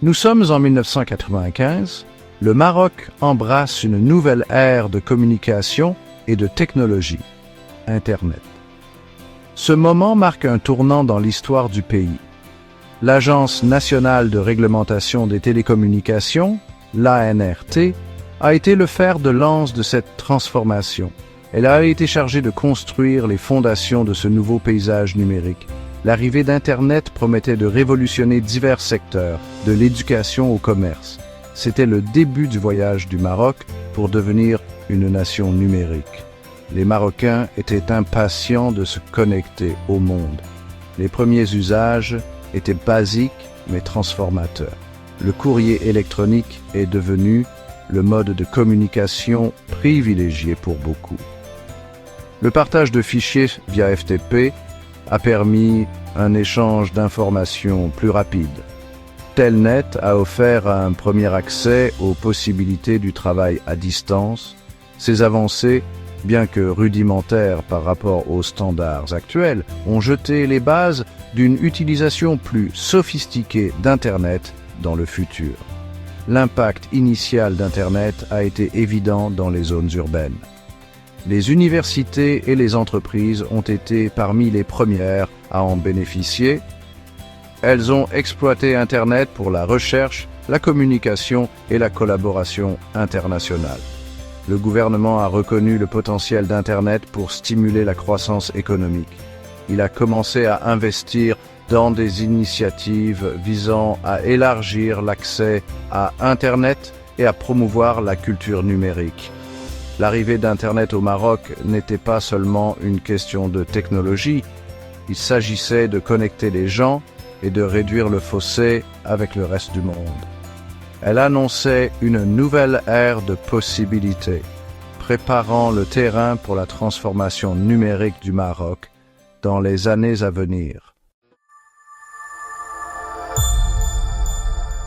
Nous sommes en 1995. Le Maroc embrasse une nouvelle ère de communication et de technologie, Internet. Ce moment marque un tournant dans l'histoire du pays. L'Agence nationale de réglementation des télécommunications, l'ANRT, a été le fer de lance de cette transformation. Elle a été chargée de construire les fondations de ce nouveau paysage numérique. L'arrivée d'Internet promettait de révolutionner divers secteurs, de l'éducation au commerce. C'était le début du voyage du Maroc pour devenir une nation numérique. Les Marocains étaient impatients de se connecter au monde. Les premiers usages étaient basiques mais transformateurs. Le courrier électronique est devenu le mode de communication privilégié pour beaucoup. Le partage de fichiers via FTP a permis un échange d'informations plus rapide. Telnet a offert un premier accès aux possibilités du travail à distance. Ces avancées, bien que rudimentaires par rapport aux standards actuels, ont jeté les bases d'une utilisation plus sophistiquée d'Internet dans le futur. L'impact initial d'Internet a été évident dans les zones urbaines. Les universités et les entreprises ont été parmi les premières à en bénéficier. Elles ont exploité Internet pour la recherche, la communication et la collaboration internationale. Le gouvernement a reconnu le potentiel d'Internet pour stimuler la croissance économique. Il a commencé à investir dans des initiatives visant à élargir l'accès à Internet et à promouvoir la culture numérique. L'arrivée d'Internet au Maroc n'était pas seulement une question de technologie, il s'agissait de connecter les gens et de réduire le fossé avec le reste du monde. Elle annonçait une nouvelle ère de possibilités, préparant le terrain pour la transformation numérique du Maroc dans les années à venir.